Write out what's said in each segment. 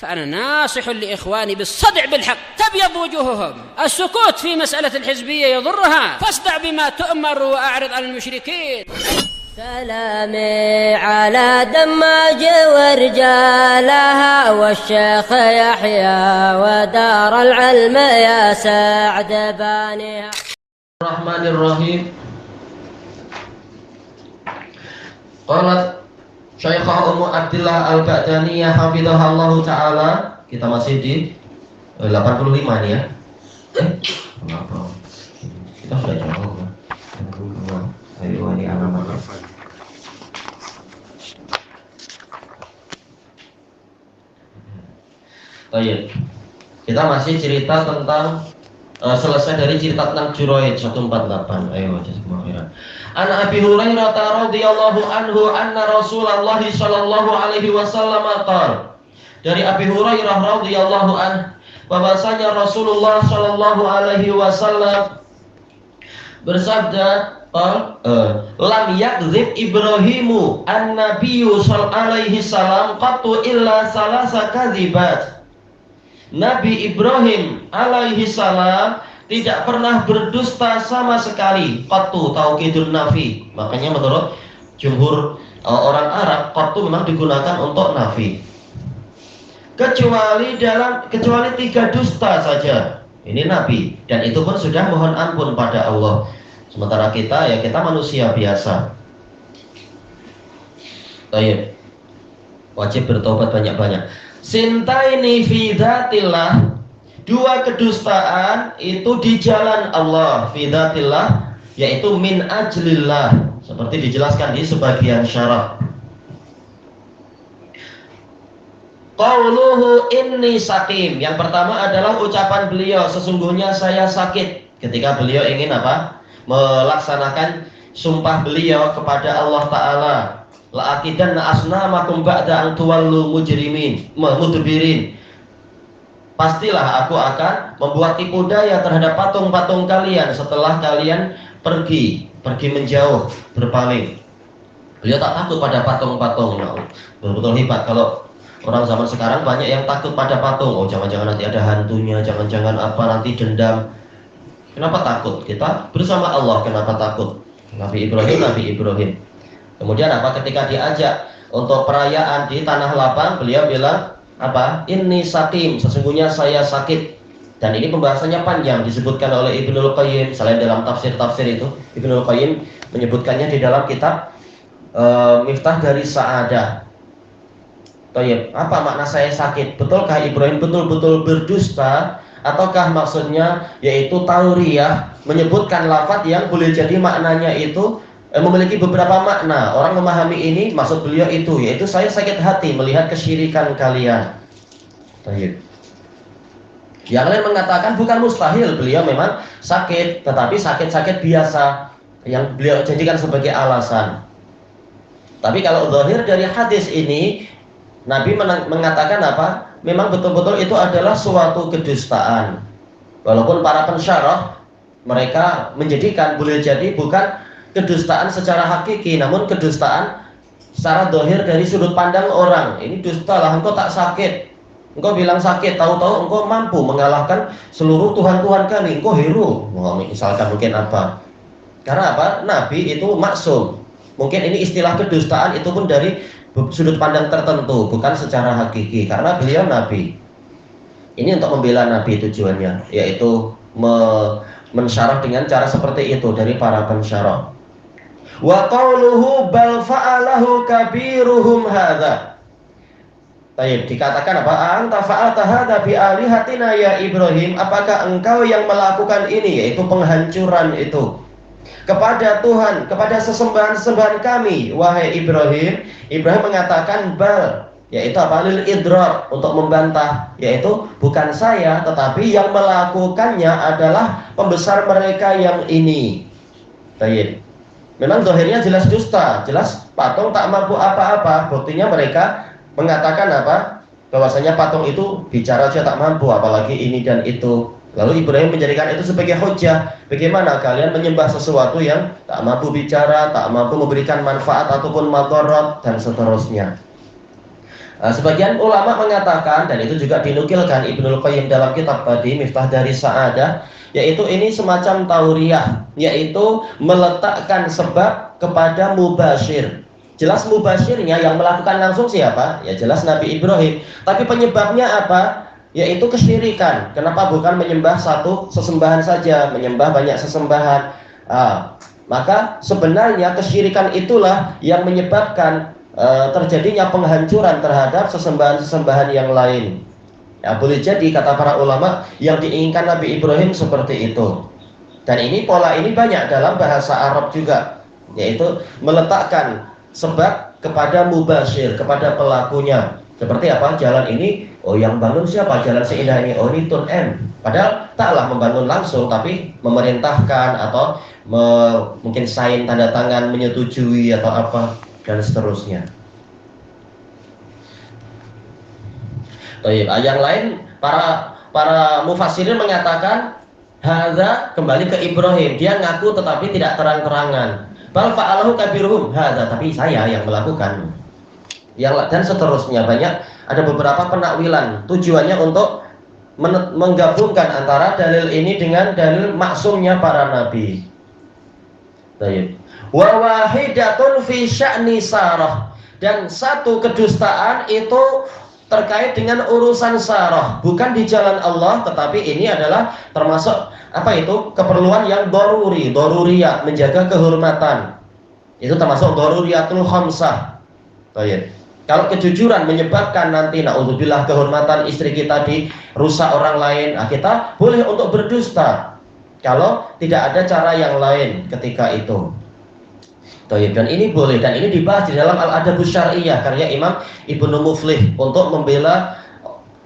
فأنا ناصح لإخواني بالصدع بالحق تبيض وجوههم. السكوت في مسألة الحزبية يضرها، فاصدع بما تؤمر وأعرض عن المشركين. سلامي على دماج ورجالها والشيخ يحيى ودار العلم يا سعد بانيها. الرحمن الرحيم. Qalat Syekhah Ummu Abdillah Al-Ba'daniyah hafidhahallahu ta'ala. Kita masih di 85 nih ya. Kenapa? Kita sudah jauh ya. Ayo ini alamat. Baik. Kita masih cerita tentang selesai dari cerita tentang Juraij 148. Ayo jazakumullah. An Abi Hurairah radhiyallahu anhu anna Rasulullah sallallahu alaihi wasallam qala. Dari Abi Hurairah radhiyallahu anhu bahwasanya Rasulullah sallallahu alaihi wasallam bersabda, lam yakdzib Ibrahimu an-nabiyyu sallallahu alaihi salam qattu illa salasa kadzibat. Nabi Ibrahim alaihi salam tidak pernah berdusta sama sekali. Qattu taukidun nafi. Makanya menurut jumhur orang Arab, qattu memang digunakan untuk nafi. Kecuali 3 dusta saja. Ini nabi, dan itu pun sudah mohon ampun pada Allah. Sementara kita ya kita manusia biasa. Baik. Wajib bertobat banyak-banyak. Sintaini fi dzatillah. 2 kedustaan itu di jalan Allah, fi dzatillah, yaitu min ajlillah, seperti dijelaskan di sebagian syarah. Qauluhu inni sakim. Yang pertama adalah ucapan beliau, sesungguhnya saya sakit. Ketika beliau ingin apa? Melaksanakan sumpah beliau kepada Allah Ta'ala. La'akidanna asnamakum ba'da an tuwallu mudbirin. Pastilah aku akan membuat tipu daya terhadap patung-patung kalian setelah kalian pergi menjauh, berpaling. Beliau tak takut pada patung-patung. Betul-betul hebat. Kalau orang zaman sekarang banyak yang takut pada patung. Oh, jangan-jangan nanti ada hantunya, jangan-jangan apa, nanti dendam. Kenapa takut? Kita bersama Allah, kenapa takut? Nabi Ibrahim. Kemudian apa? Ketika diajak untuk perayaan di tanah lapang, beliau bilang apa? Inni sakim, sesungguhnya saya sakit. Dan ini pembahasannya panjang, disebutkan oleh Ibnul Qayyim. Selain dalam tafsir itu, Ibnul Qayyim menyebutkannya di dalam kitab Miftah dari Sa'adah. Tayyib, apa makna saya sakit? Betulkah Ibrahim betul-betul berdusta? Ataukah maksudnya yaitu tauriyah, menyebutkan lafaz yang boleh jadi maknanya itu memiliki beberapa makna. Orang memahami ini, maksud beliau itu, yaitu saya sakit hati melihat kesyirikan kalian. Tayyib. Yang lain mengatakan bukan mustahil, beliau memang sakit, tetapi sakit-sakit biasa yang beliau jadikan sebagai alasan. Tapi kalau zahir dari hadis ini, Nabi mengatakan apa? Memang betul-betul itu adalah suatu kedustaan. Walaupun para pensyarah mereka menjadikan boleh jadi bukan kedustaan secara hakiki, namun kedustaan secara zahir dari sudut pandang orang. Ini dusta lah, engkau tak sakit. Engkau bilang sakit, tahu-tahu engkau mampu mengalahkan seluruh Tuhan-Tuhan kami. Engkau hero, misalkan mungkin apa. Karena apa? Nabi itu maksum. Mungkin ini istilah kedustaan itu pun dari sudut pandang tertentu, bukan secara hakiki. Karena beliau Nabi. Ini untuk membela Nabi tujuannya, yaitu mensyarah dengan cara seperti itu dari para pensyarah. Wa qauluhu bal fa'alahu kabiruhum hadza. Baik, dikatakan apa? Anta fa'alta hadza bi alihatina ya Ibrahim. Apakah engkau yang melakukan ini, yaitu penghancuran itu kepada Tuhan, kepada sesembahan-sesembahan kami, wahai Ibrahim? Ibrahim mengatakan bal, yaitu apa? Lil idrar, untuk membantah, yaitu bukan saya, tetapi yang melakukannya adalah pembesar mereka yang ini. Baik. Memang zahirnya jelas dusta, jelas patung tak mampu apa-apa. Buktinya mereka mengatakan apa? Bahwasanya patung itu bicara saja tak mampu, apalagi ini dan itu. Lalu Ibrahim menjadikan itu sebagai hujah. Bagaimana kalian menyembah sesuatu yang tak mampu bicara, tak mampu memberikan manfaat ataupun madarat dan seterusnya. Sebagian ulama mengatakan, dan itu juga dinukilkan Ibnul Qayyim dalam kitab tadi Miftah Dari Sa'adah, yaitu ini semacam tauriyah, yaitu meletakkan sebab kepada mubashir. Jelas mubashirnya yang melakukan langsung siapa? Ya jelas Nabi Ibrahim. Tapi penyebabnya apa? Yaitu kesyirikan. Kenapa bukan menyembah satu sesembahan saja, menyembah banyak sesembahan? Maka sebenarnya kesyirikan itulah yang menyebabkan terjadinya penghancuran terhadap sesembahan-sesembahan yang lain. Ya, boleh jadi kata para ulama yang diinginkan Nabi Ibrahim seperti itu. Dan ini pola ini banyak dalam bahasa Arab juga, yaitu meletakkan sebab kepada mubashir, kepada pelakunya. Seperti apa? Jalan ini, oh yang bangun siapa? Jalan seindah ini, oh ini Tun M. Padahal taklah membangun langsung, tapi memerintahkan atau mungkin sign tanda tangan menyetujui atau apa dan seterusnya. Yang lain para mufassirin mengatakan hadza kembali ke Ibrahim, dia ngaku tetapi tidak terang-terangan. Bal fa'alahu kabiruhum hadza, tapi saya yang melakukan. Dan seterusnya banyak, ada beberapa penakwilan tujuannya untuk menggabungkan antara dalil ini dengan dalil maksumnya para nabi. Baik. Wa wahidatun fi sya'ni Sarah, dan satu kedustaan itu terkait dengan urusan Sarah, bukan di jalan Allah, tetapi ini adalah termasuk keperluan yang daruriyah, menjaga kehormatan. Itu termasuk daruriyatul khamsah. Baik. Kalau kejujuran menyebabkan nanti naudzubillah kehormatan istri kita dirusak orang lain, kita boleh untuk berdusta kalau tidak ada cara yang lain ketika itu. Dan ini boleh, dan ini dibahas di dalam Al-Adabus Syar'iyyah karya Imam Ibnu Muflih untuk membela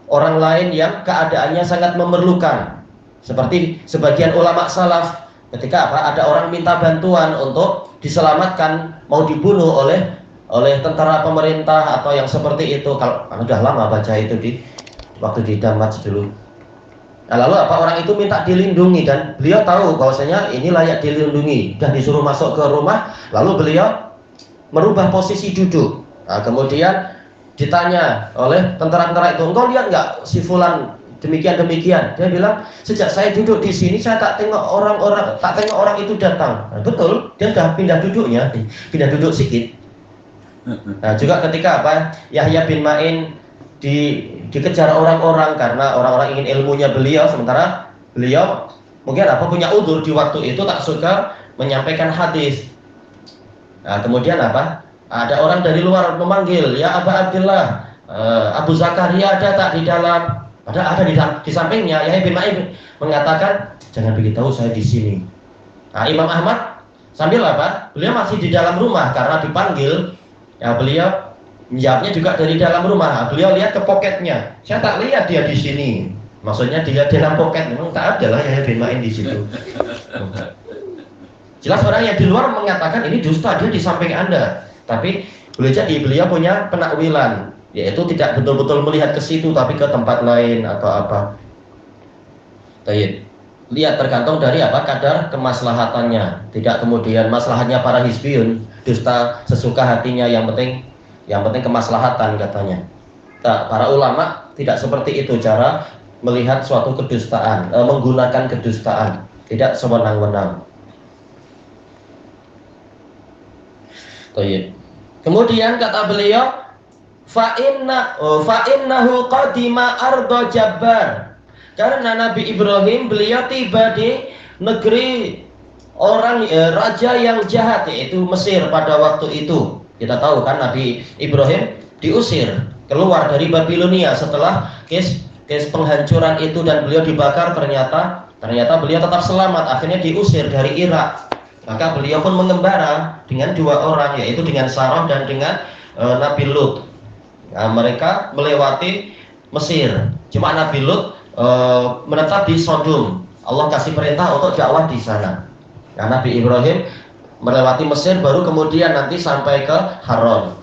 orang lain yang keadaannya sangat memerlukan. Seperti sebagian ulama salaf ketika ada orang minta bantuan untuk diselamatkan, mau dibunuh oleh tentara pemerintah atau yang seperti itu. Kalau sudah lama baca itu waktu di Damaj dulu. Nah, lalu orang itu minta dilindungi dan beliau tahu bahwasanya ini layak dilindungi, dan disuruh masuk ke rumah, lalu beliau merubah posisi duduk. Nah, kemudian ditanya oleh tentara-tentara itu, engkau lihat nggak si fulan demikian. Dia bilang, sejak saya duduk di sini saya tak tengok orang itu datang. Nah, betul, dia sudah pindah duduknya, pindah duduk sedikit. Nah, juga ketika Yahya bin Ma'in dikejar orang-orang karena orang-orang ingin ilmunya beliau, sementara beliau mungkin punya udzur di waktu itu tak suka menyampaikan hadis. Nah, kemudian ada orang dari luar memanggil, ya Aba Abdullah, Abu Zakaria ada tak di dalam? Ada di sampingnya. Yahya bin Ma'in mengatakan, jangan beritahu saya di sini. Nah, Imam Ahmad sambil beliau masih di dalam rumah karena dipanggil. Ya, beliau menjawabnya juga dari dalam rumah. Beliau lihat ke poketnya, saya tak lihat dia di sini. Maksudnya dia di dalam poket, memang tak ada lah Yahya bin Ma'in di situ. Jelas orang yang di luar mengatakan ini dusta, dia di samping Anda. Tapi boleh jadi beliau punya penakwilan, yaitu tidak betul-betul melihat ke situ, tapi ke tempat lain atau apa. Lihat tergantung dari kadar kemaslahatannya. Tidak kemudian maslahatnya para hizbiyun, dusta sesuka hatinya, yang penting kemaslahatan katanya. Nah, para ulama tidak seperti itu cara melihat suatu kedustaan, menggunakan kedustaan, tidak sewenang-wenang. Kemudian kata beliau, fa innahu qadima arda Jabbar. Karena Nabi Ibrahim beliau tiba di negeri orang raja yang jahat, yaitu Mesir pada waktu itu. Kita tahu kan Nabi Ibrahim diusir keluar dari Babilonia setelah kes penghancuran itu, dan beliau dibakar. Ternyata beliau tetap selamat, akhirnya diusir dari Irak. Maka beliau pun mengembara dengan dua orang, yaitu dengan Sarah dan dengan Nabi Lut. Nah, mereka melewati Mesir. Cuma Nabi Lut menetap di Sodom. Allah kasih perintah untuk dakwah di sana. Nah, Nabi Ibrahim melewati Mesir, baru kemudian nanti sampai ke Haran.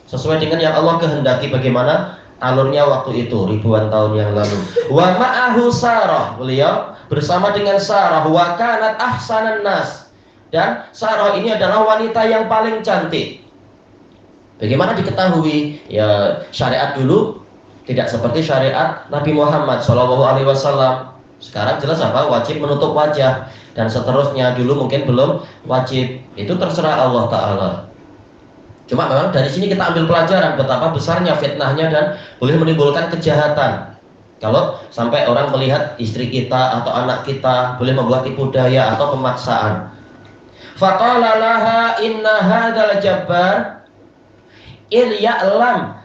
Sesuai dengan yang Allah kehendaki, bagaimana alurnya waktu itu ribuan tahun yang lalu. Wa ma'ahu Sarah, beliau bersama dengan Sarah. Wa kanat ahsanan nas, dan Sarah ini adalah wanita yang paling cantik. Bagaimana diketahui? Ya syariat dulu tidak seperti syariat Nabi Muhammad SAW. Sekarang jelas apa? Wajib menutup wajah dan seterusnya. Dulu mungkin belum wajib. Itu terserah Allah Ta'ala. Cuma memang dari sini kita ambil pelajaran betapa besarnya fitnahnya dan boleh menimbulkan kejahatan. Kalau sampai orang melihat istri kita atau anak kita, boleh membuat tipu daya atau pemaksaan. Faqala laha inna hadzal jabbar il ya'lam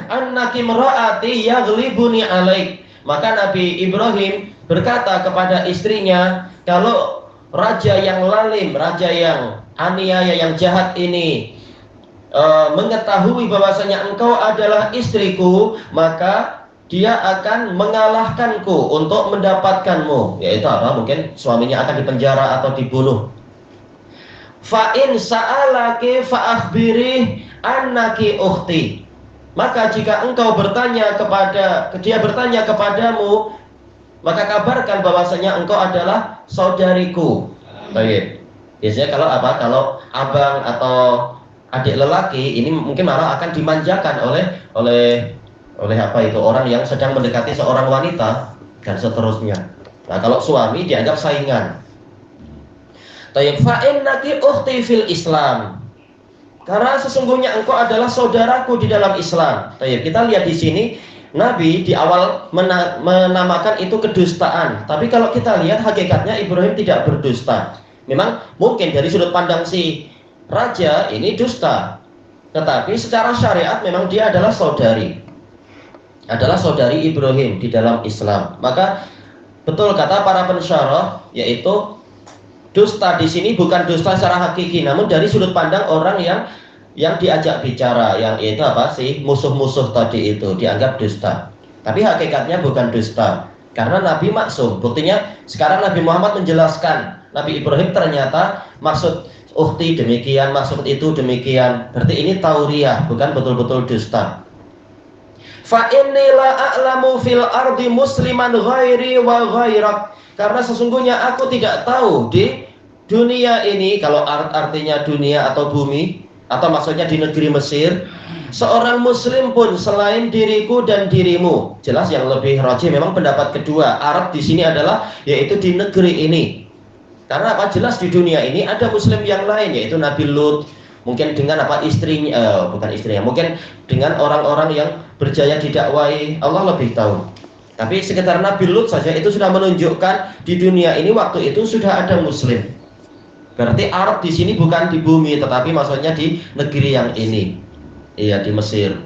annaki imra'ati yaghlibuni alaik. Maka Nabi Ibrahim berkata kepada istrinya, kalau raja yang lalim, raja yang aniaya, yang jahat ini mengetahui bahwasanya engkau adalah istriku, maka dia akan mengalahkanku untuk mendapatkanmu. Yaitu apa? Mungkin suaminya akan dipenjara atau dibunuh. Fa in sa'alaki fa akhbiri annaki ukhti. Maka jika engkau dia bertanya kepadamu, maka kabarkan bahwasanya engkau adalah saudariku. Baik. Biasanya kalau apa? Kalau abang atau adik lelaki ini mungkin malah akan dimanjakan oleh apa itu, orang yang sedang mendekati seorang wanita dan seterusnya. Nah, kalau suami dianggap saingan. Tayyib fa innaki ukhti fil Islam. Karena sesungguhnya engkau adalah saudaraku di dalam Islam. Tayyib, kita lihat di sini Nabi di awal menamakan itu kedustaan. Tapi kalau kita lihat hakikatnya Ibrahim tidak berdusta. Memang mungkin dari sudut pandang si raja ini dusta. Tetapi secara syariat memang dia adalah saudari. Adalah saudari Ibrahim di dalam Islam. Maka betul kata para pensyarah, yaitu dusta di sini bukan dusta secara hakiki, namun dari sudut pandang orang yang diajak bicara, yang itu apa sih, musuh-musuh tadi itu dianggap dusta. Tapi hakikatnya bukan dusta, karena Nabi maksum. Buktinya sekarang Nabi Muhammad menjelaskan, Nabi Ibrahim ternyata maksud ukhti demikian, maksud itu demikian. Berarti ini tauriyah, bukan betul-betul dusta. Fa inni la a'lamu fil ardi musliman ghairi wa ghairak. Karena sesungguhnya aku tidak tahu di dunia ini, kalau artinya dunia atau bumi, atau maksudnya di negeri Mesir, seorang muslim pun selain diriku dan dirimu. Jelas yang lebih rajih memang pendapat kedua. Arab di sini adalah yaitu di negeri ini. Karena apa? Jelas di dunia ini ada muslim yang lain, yaitu Nabi Lut, mungkin dengan apa istrinya, bukan istrinya, mungkin dengan orang-orang yang berjaya didakwai, Allah lebih tahu. Tapi sekitar Nabi Lut saja itu sudah menunjukkan di dunia ini waktu itu sudah ada muslim. Berarti Arab di sini bukan di bumi, tetapi maksudnya di negeri yang ini. Iya, di Mesir.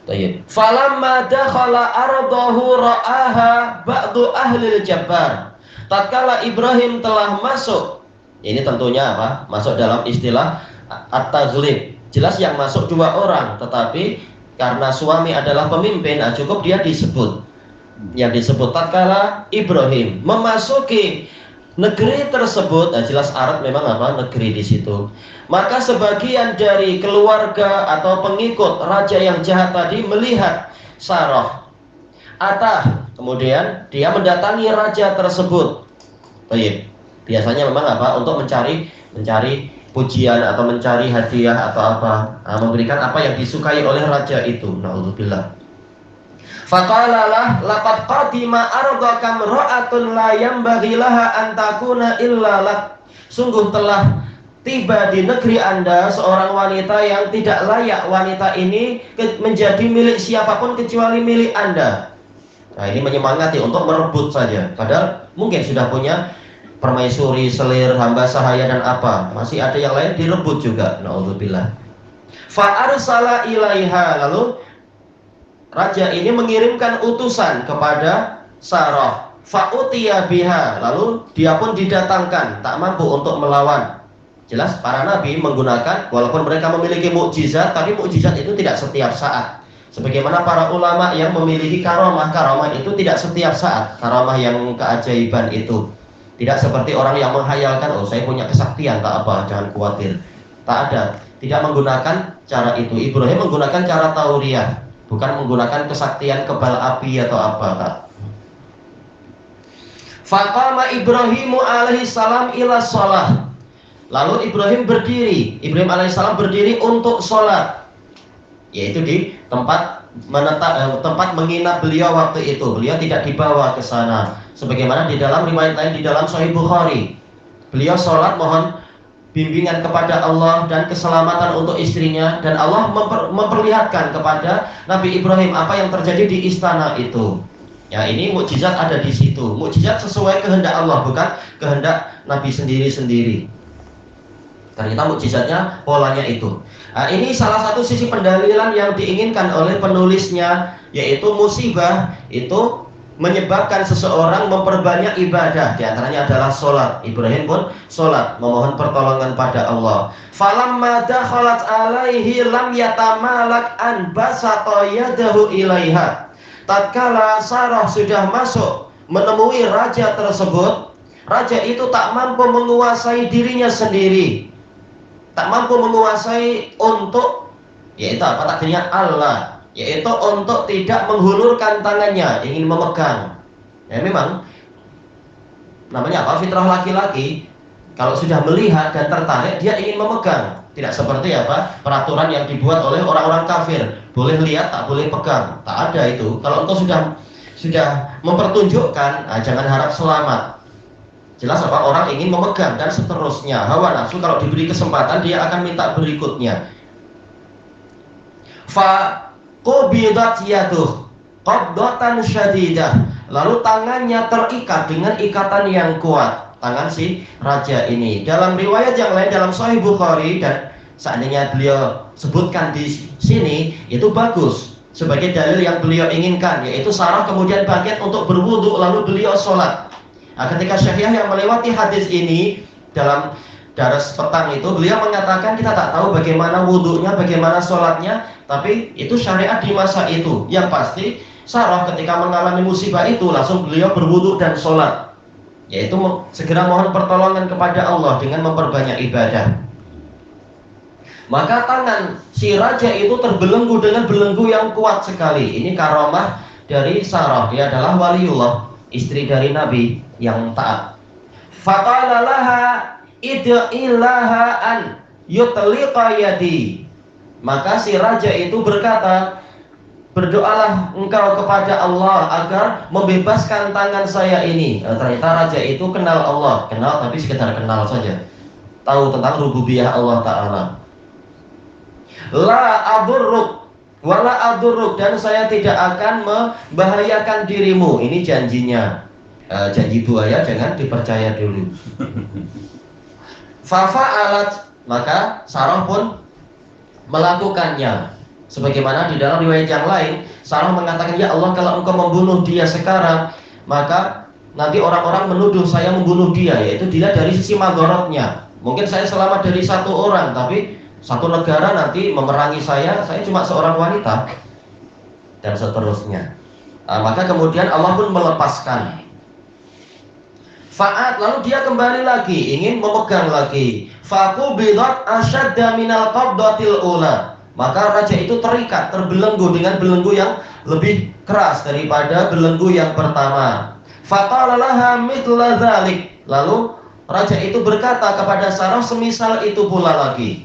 Tayyib. Falamma dakhala ardahu ra'aha ba'du ahli al-jabbar. Tatkala Ibrahim telah masuk, ini tentunya apa? Masuk dalam istilah at-taghlib. Jelas yang masuk dua orang, tetapi karena suami adalah pemimpin, cukup dia disebut. Yang disebut tatkala Ibrahim memasuki negeri tersebut, jelas Arab memang apa? Negeri di situ. Maka sebagian dari keluarga atau pengikut raja yang jahat tadi melihat Sarah. Kemudian dia mendatangi raja tersebut. Baik. Biasanya memang apa? Untuk mencari pujian atau mencari hadiah atau apa, memberikan apa yang disukai oleh raja itu. Na'udzubillah. Faqala lah laqad qadima ardaka imra'atun la yanbaghi laha an takuna illa lak. Sungguh telah tiba di negeri Anda seorang wanita yang tidak layak wanita ini menjadi milik siapapun kecuali milik Anda. Nah, ini menyemangati untuk merebut saja. Padahal mungkin sudah punya permaisuri, selir, hamba sahaya dan apa. Masih ada yang lain direbut juga. Na'udzubillah. Fa arsala ilaiha, lalu raja ini mengirimkan utusan kepada Sarah. Fa'utiya biha, lalu dia pun didatangkan, tak mampu untuk melawan. Jelas para nabi menggunakan, walaupun mereka memiliki mukjizat, tapi mukjizat itu tidak setiap saat. Sebagaimana para ulama yang memiliki karamah itu tidak setiap saat. Karamah yang keajaiban itu tidak seperti orang yang menghayalkan, oh saya punya kesaktian, tak apa, jangan khawatir. Tak ada, tidak menggunakan cara itu. Ibrahim menggunakan cara tauriyah, bukan menggunakan kesaktian kebal api atau apa, tak. Faqama Ibrahimu alaihi salam ila shalah. Lalu Ibrahim berdiri, Ibrahim alaihissalam berdiri untuk sholat, yaitu di tempat tempat menginap beliau waktu itu. Beliau tidak dibawa ke sana, sebagaimana di dalam riwayat lain di dalam Sahih Bukhari. Beliau sholat mohon bimbingan kepada Allah dan keselamatan untuk istrinya, dan Allah memperlihatkan kepada Nabi Ibrahim apa yang terjadi di istana itu. Ya, ini mukjizat ada di situ. Mukjizat sesuai kehendak Allah, bukan kehendak Nabi sendiri-sendiri. Ternyata mukjizatnya polanya itu. Nah, ini salah satu sisi pendalilan yang diinginkan oleh penulisnya, yaitu musibah itu menyebabkan seseorang memperbanyak ibadah. Di antaranya adalah sholat. Ibrahim pun sholat, memohon pertolongan pada Allah. Falamma dakhalat alaihi lam yatamalak an basata yadahu ilaiha. Tatkala Sarah sudah masuk menemui raja tersebut, raja itu tak mampu menguasai dirinya sendiri, tak mampu menguasai untuk, yaitu apa takdirnya Allah, yaitu untuk tidak menghulurkan tangannya, ingin memegang. Ya memang namanya apa, fitrah laki-laki, kalau sudah melihat dan tertarik dia ingin memegang. Tidak seperti apa peraturan yang dibuat oleh orang-orang kafir, boleh lihat tak boleh pegang, tak ada itu. Kalau engkau sudah mempertunjukkan, jangan harap selamat. Jelas apa, orang ingin memegang dan seterusnya. Hawa nafsu kalau diberi kesempatan dia akan minta berikutnya. Fa qubidat yaduh qabdatan syadidah. Lalu tangannya terikat dengan ikatan yang kuat, tangan si raja ini. Dalam riwayat yang lain dalam Sahih Bukhari, dan seandainya beliau sebutkan di sini, itu bagus sebagai dalil yang beliau inginkan, yaitu Sarah kemudian bangkit untuk berwudu lalu beliau sholat. Nah, ketika Syekhiyah yang melewati hadis ini dalam daras petang itu, beliau mengatakan kita tak tahu bagaimana wudunya, bagaimana sholatnya, tapi itu syariat di masa itu. Yang pasti Sarah ketika mengalami musibah itu langsung beliau berwudu dan sholat, yaitu segera mohon pertolongan kepada Allah dengan memperbanyak ibadah. Maka tangan si raja itu terbelenggu dengan belenggu yang kuat sekali. Ini karomah dari Sarah, dia adalah waliullah, istri dari Nabi yang taat. Faqala laha id'illaha an yutliqa yadi. Maka si raja itu berkata, berdoalah engkau kepada Allah agar membebaskan tangan saya ini. Ternyata raja itu kenal Allah, kenal tapi sekedar kenal saja, tahu tentang rububiyah Allah Ta'ala. La adurruk wala adurruk, dan saya tidak akan membahayakan dirimu. Ini janjinya. Janji buaya jangan dipercaya dulu. Fafa'alat, maka Sarah pun melakukannya. Sebagaimana di dalam riwayat yang lain, Sarah mengatakan, ya Allah, kalau engkau membunuh dia sekarang, maka nanti orang-orang menuduh saya membunuh dia, yaitu dilihat dari sisi madorotnya. Mungkin saya selamat dari satu orang, tapi satu negara nanti memerangi saya cuma seorang wanita, dan seterusnya. Maka kemudian Allah pun melepaskan. Fa'at, lalu dia kembali lagi, ingin memegang lagi. Faqubidat asyadda minal qabdatil ula. Maka raja itu terikat, terbelenggu dengan belenggu yang lebih keras daripada belenggu yang pertama. Faqala laha mithla dzalik. Lalu raja itu berkata kepada Sarah semisal itu pula lagi,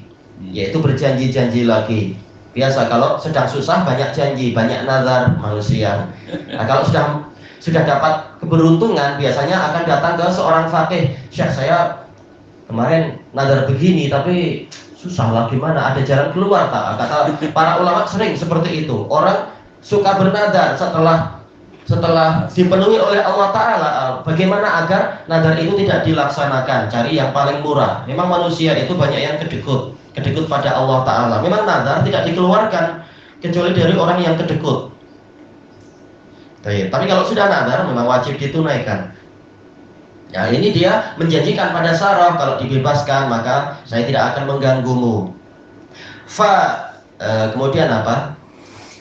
yaitu berjanji-janji lagi. Biasa kalau sedang susah banyak janji, banyak nazar manusia. Nah, kalau sudah dapat keberuntungan, biasanya akan datang ke seorang faqih, Syekh, saya kemarin nazar begini tapi susah lah, gimana, ada jalan keluar tak? Kata para ulama sering seperti itu. Orang suka bernadar setelah dipenuhi oleh Allah Ta'ala, bagaimana agar nadar itu tidak dilaksanakan, cari yang paling murah. Memang manusia itu banyak yang kedekut pada Allah Ta'ala. Memang nadar tidak dikeluarkan kecuali dari orang yang kedekut. Tapi kalau sudah nadar memang wajib ditunaikan. Ya, ini dia menjanjikan pada Sarah, kalau dibebaskan maka saya tidak akan mengganggumu. Kemudian apa?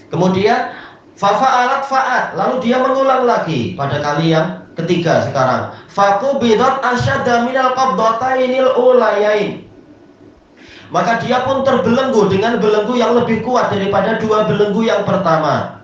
Kemudian fa'alat fa'at, lalu dia mengulang lagi pada kali yang ketiga sekarang. Faqubidat asyadda minal qabdatainil ulayain. Maka dia pun terbelenggu dengan belenggu yang lebih kuat daripada dua belenggu yang pertama.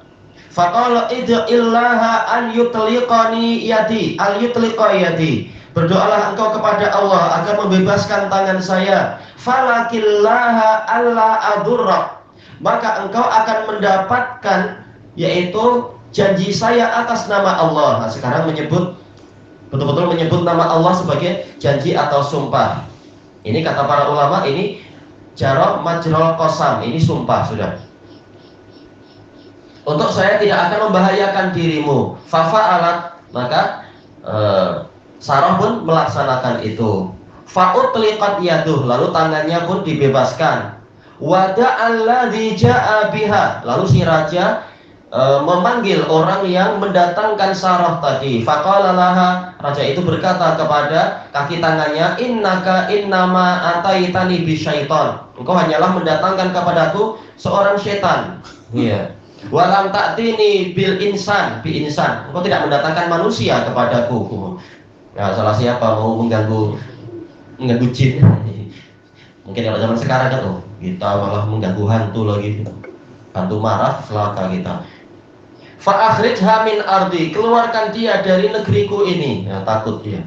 Faqala id'illaha an yutliqani yadi, al yutliqa yadi. berdoalah engkau kepada Allah agar membebaskan tangan saya. Falakillaha alla adurra, maka engkau akan mendapatkan yaitu janji saya atas nama Allah. Nah, sekarang betul-betul menyebut nama Allah sebagai janji atau sumpah. Ini kata para ulama, ini jaro majrol qasam, ini sumpah sudah. Untuk saya tidak akan membahayakan dirimu. Fafa'alat, maka Sarah pun melaksanakan itu. Fa'utliqat yaduh, lalu tangannya pun dibebaskan. Wada'alladzi ja'a biha, lalu si raja memanggil orang yang mendatangkan Sarah tadi. Faqala laha, raja itu berkata kepada kaki tangannya, innaka innama ataitani bisyaiton, engkau hanyalah mendatangkan kepadaku seorang setan. Iya. Walam ta'tini bil insan, bi insan, engkau tidak mendatangkan manusia kepadaku. Ya, salah siapa mau mengganggu jin. Mungkin kalau zaman sekarang kan, kita malah mengganggu hantu lagi. Hantu marah, celaka kita. Fa akhrijha min ardi, keluarkan dia dari negeriku ini. Ya, takut dia.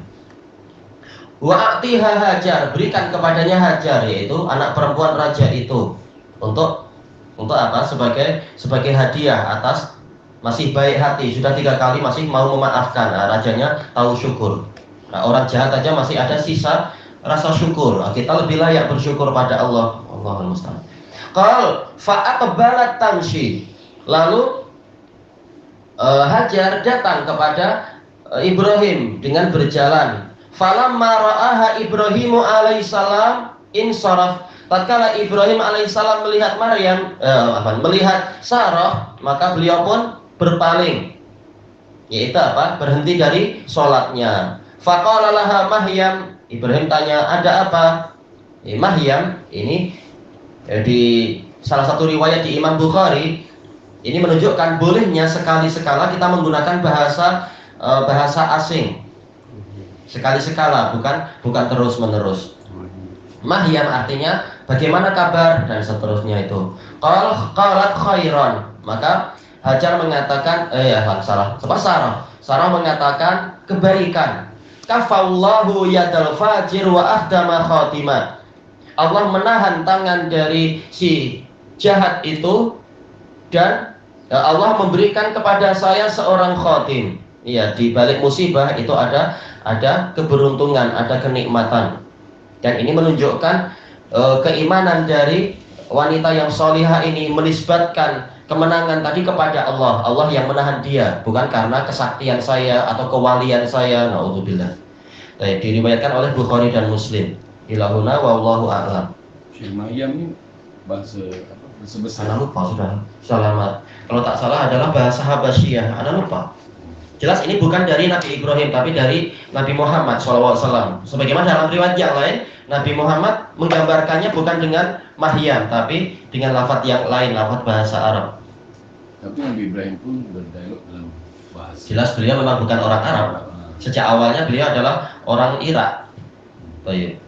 Wa atiha Hajar, berikan kepadanya Hajar, yaitu anak perempuan raja itu, untuk apa? Sebagai hadiah atas masih baik hati, sudah 3 kali masih mau memaafkan. Nah, rajanya tahu syukur. Nah, orang jahat aja masih ada sisa rasa syukur. Nah, kita lebih layak bersyukur pada Allah. Allahul musta'an. Qal fa aqbalat tamshi, lalu Hajar datang kepada Ibrahim dengan berjalan. Falamma ra'aha Ibrahimu alaihissalam insaraf, tatkala Ibrahim alaihissalam melihat melihat Sarah, maka beliau pun berpaling, yaitu apa? Berhenti dari sholatnya. Faqala laha Mahyam, Ibrahim tanya, ada apa? Mahyam ini di salah satu riwayat di Imam Bukhari, ini menunjukkan bolehnya sekali-sekala kita menggunakan bahasa asing. Sekali-sekala, bukan terus-menerus. Mahyam artinya bagaimana kabar dan seterusnya itu. Qalat khairan, maka Hajar mengatakan Sarah mengatakan kebaikan. Kafallahu yadal fajir wa ahdama khatimah, Allah menahan tangan dari si jahat itu dan Allah memberikan kepada saya seorang khatim. Iya, di balik musibah itu ada keberuntungan, ada kenikmatan. Dan ini menunjukkan keimanan dari wanita yang solihah ini, menisbatkan kemenangan tadi kepada Allah. Allah yang menahan dia, bukan karena kesaktian saya atau kewalian saya. Naudzubillah. Diriwayatkan oleh Bukhari dan Muslim. Ilahuna wallahu a'lam. Syekh Maryam ini bahasa Mesir. Anda lupa sudah. Selamat. Kalau tak salah adalah bahasa Habasyiyah. Anda lupa. Jelas ini bukan dari Nabi Ibrahim, tapi dari Nabi Muhammad SAW. Sebagaimana dalam riwayat yang lain, Nabi Muhammad menggambarkannya bukan dengan Mahyam, tapi dengan lafaz yang lain, lafaz bahasa Arab. Tapi Nabi Ibrahim pun berdialog dalam bahasa. Jelas beliau memang bukan orang Arab. Sejak awalnya beliau adalah orang Irak. Baik.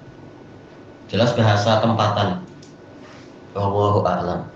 Jelas bahasa tempatan. Wallahu a'lam.